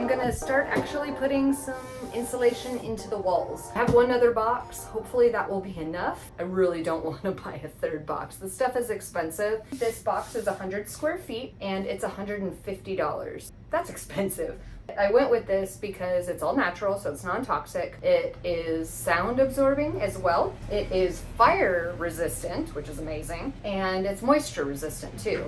I'm gonna start actually putting some insulation into the walls. I have one other box. Hopefully that will be enough. I really don't want to buy a third box. This stuff is expensive. This box is 100 square feet and it's $150. That's expensive. I went with this because it's all natural, so it's non-toxic. It is sound absorbing as well. It is fire resistant, which is amazing, and it's moisture resistant too.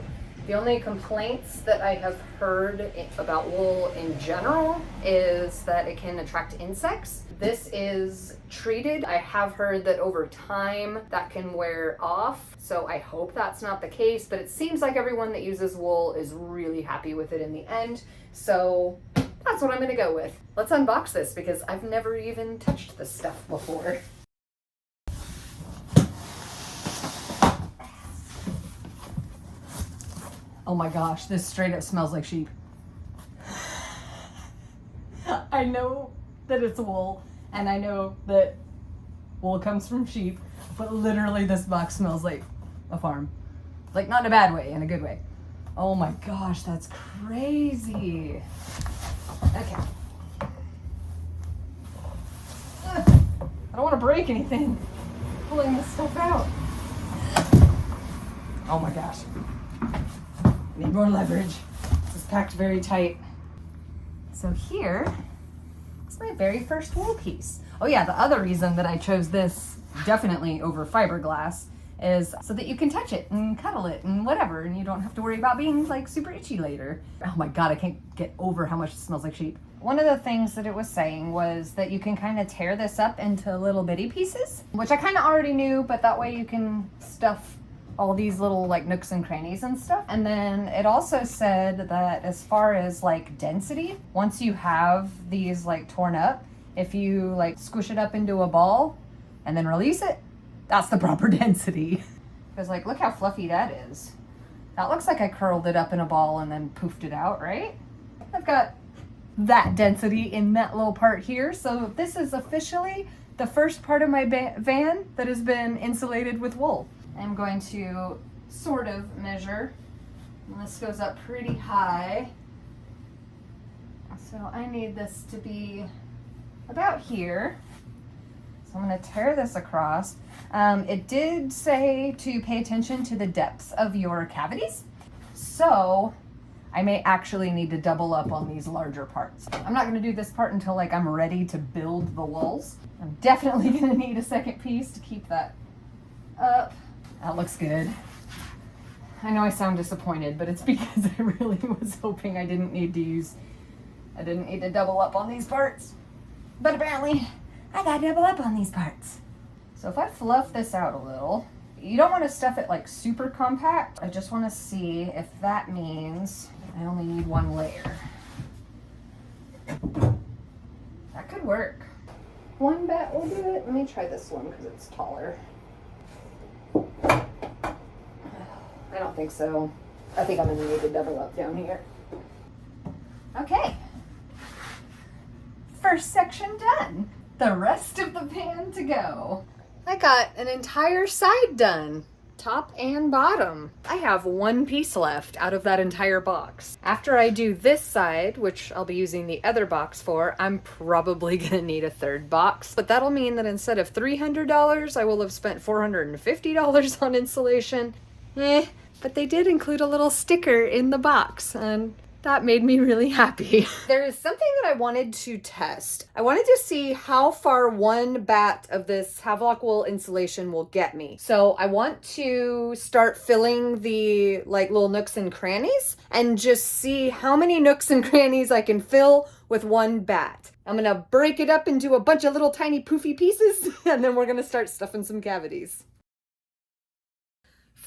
The only complaints that I have heard about wool in general is that it can attract insects. This is treated. I have heard that over time that can wear off, so I hope that's not the case, but it seems like everyone that uses wool is really happy with it in the end, so that's what I'm gonna go with. Let's unbox this because I've never even touched this stuff before. Oh my gosh, this straight up smells like sheep. I know that it's wool, and I know that wool comes from sheep, but literally this box smells like a farm. Like, not in a bad way, in a good way. Oh my gosh, that's crazy. Okay. I don't want to break anything pulling this stuff out. Oh my gosh. Need more leverage. This is packed very tight. So here is my very first wool piece. Oh yeah, the other reason that I chose this definitely over fiberglass is so that you can touch it and cuddle it and whatever, and you don't have to worry about being like super itchy later. Oh my god, I can't get over how much it smells like sheep. One of the things that it was saying was that you can kind of tear this up into little bitty pieces, which I kind of already knew, but that way you can stuff all these little like nooks and crannies and stuff. And then it also said that as far as like density, once you have these like torn up, if you like squish it up into a ball and then release it, that's the proper density. Because like, look how fluffy that is. That looks like I curled it up in a ball and then poofed it out, right? I've got that density in that little part here. So this is officially the first part of my van that has been insulated with wool. I'm going to sort of measure. And this goes up pretty high. So I need this to be about here. So I'm going to tear this across. It did say to pay attention to the depths of your cavities. So I may actually need to double up on these larger parts. I'm not going to do this part until like I'm ready to build the walls. I'm definitely going to need a second piece to keep that up. That looks good. I know I sound disappointed, but it's because I really was hoping I didn't need to double up on these parts. But apparently I gotta double up on these parts. So if I fluff this out a little, you don't want to stuff it like super compact. I just want to see if that means I only need one layer. That could work. One bat will do it. Let me try this one because it's taller. I don't think so. I think I'm gonna need to double up down here. Okay. First section done. The rest of the pan to go. I got an entire side done, top and bottom. I have one piece left out of that entire box. After I do this side, which I'll be using the other box for, I'm probably gonna need a third box, but that'll mean that instead of $300, I will have spent $450 on insulation. But they did include a little sticker in the box, and that made me really happy. There is something that I wanted to test. I wanted to see how far one bat of this Havelock wool insulation will get me. So I want to start filling the like little nooks and crannies and just see how many nooks and crannies I can fill with one bat. I'm gonna break it up into a bunch of little tiny poofy pieces and then we're gonna start stuffing some cavities.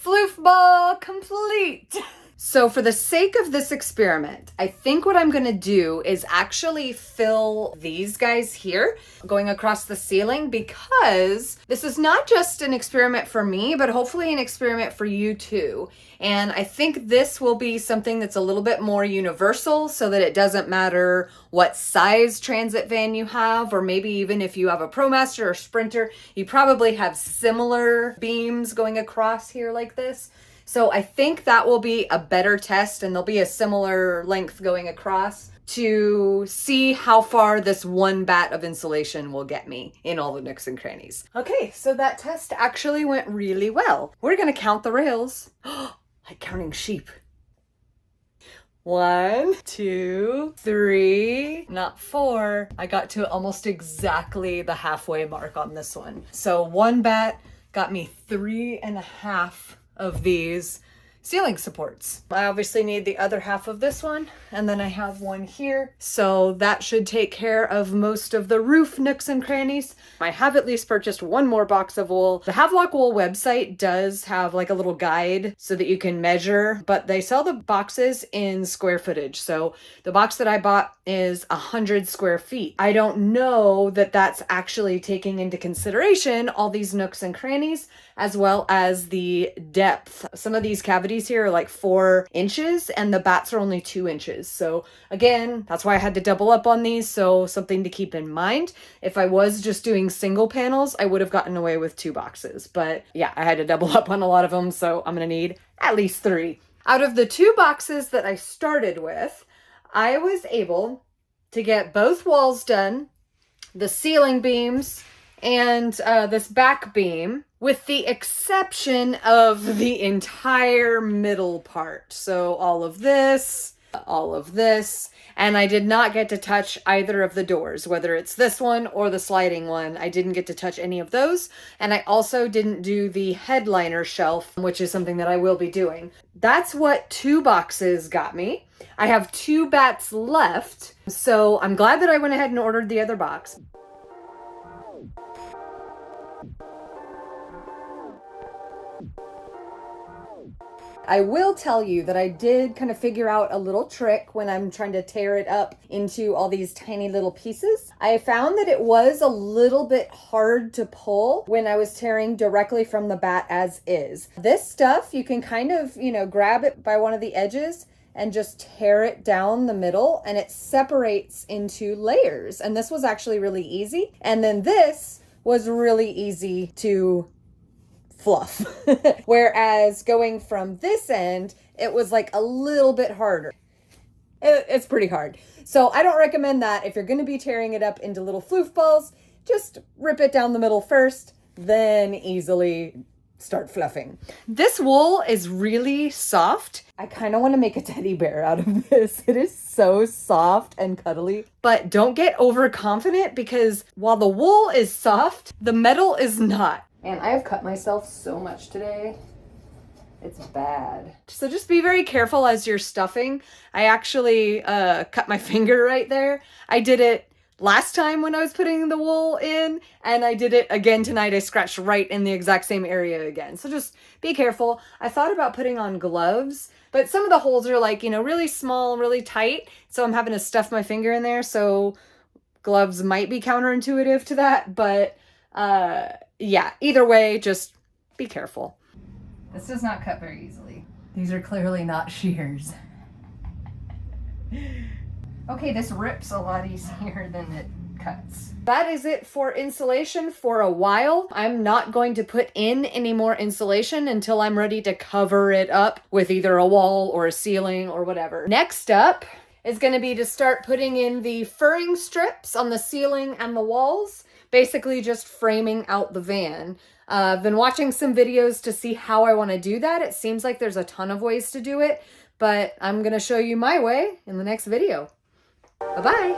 Floof ball complete! So for the sake of this experiment, I think what I'm gonna do is actually fill these guys here going across the ceiling, because this is not just an experiment for me, but hopefully an experiment for you too. And I think this will be something that's a little bit more universal, so that it doesn't matter what size transit van you have, or maybe even if you have a ProMaster or Sprinter, you probably have similar beams going across here like this. So I think that will be a better test, and there'll be a similar length going across to see how far this one bat of insulation will get me in all the nooks and crannies. Okay, so that test actually went really well. We're gonna count the rails, like counting sheep. 1, 2, 3, not 4. I got to almost exactly the halfway mark on this one. So one bat got me 3.5 of these ceiling supports. I obviously need the other half of this one, and then I have one here. So that should take care of most of the roof nooks and crannies. I have at least purchased one more box of wool. The Havelock wool website does have like a little guide so that you can measure, but they sell the boxes in square footage. So the box that I bought is 100 square feet. I don't know that that's actually taking into consideration all these nooks and crannies, as well as the depth. Some of these cavities here are like 4 inches and the bats are only 2 inches. So again, that's why I had to double up on these. So something to keep in mind. If I was just doing single panels, I would have gotten away with 2 boxes. But yeah, I had to double up on a lot of them. So I'm gonna need at least 3. Out of the 2 boxes that I started with, I was able to get both walls done, the ceiling beams, and this back beam, with the exception of the entire middle part. So all of this, and I did not get to touch either of the doors, whether it's this one or the sliding one. I didn't get to touch any of those. And I also didn't do the headliner shelf, which is something that I will be doing. That's what 2 boxes got me. I have 2 bats left, so I'm glad that I went ahead and ordered the other box. I will tell you that I did kind of figure out a little trick when I'm trying to tear it up into all these tiny little pieces. I found that it was a little bit hard to pull when I was tearing directly from the bat as is. This stuff, you can kind of, grab it by one of the edges and just tear it down the middle, and it separates into layers. And this was actually really easy. And then this was really easy to fluff. Whereas going from this end, it was like a little bit harder. It's pretty hard. So I don't recommend that. If you're going to be tearing it up into little floof balls, just rip it down the middle first, then easily start fluffing. This wool is really soft. I kind of want to make a teddy bear out of this. It is so soft and cuddly. But don't get overconfident, because while the wool is soft, the metal is not. And I have cut myself so much today. It's bad. So just be very careful as you're stuffing. I actually cut my finger right there. I did it last time when I was putting the wool in, and I did it again tonight. I scratched right in the exact same area again. So just be careful. I thought about putting on gloves, but some of the holes are like, really small, really tight. So I'm having to stuff my finger in there. So gloves might be counterintuitive to that, but yeah, either way, just be careful. This does not cut very easily. These are clearly not shears. Okay, this rips a lot easier than it cuts. That is it for insulation for a while. I'm not going to put in any more insulation until I'm ready to cover it up with either a wall or a ceiling or whatever. Next up is going to be to start putting in the furring strips on the ceiling and the walls. Basically just framing out the van. I've been watching some videos to see how I want to do that. It seems like there's a ton of ways to do it, but I'm going to show you my way in the next video. Bye-bye.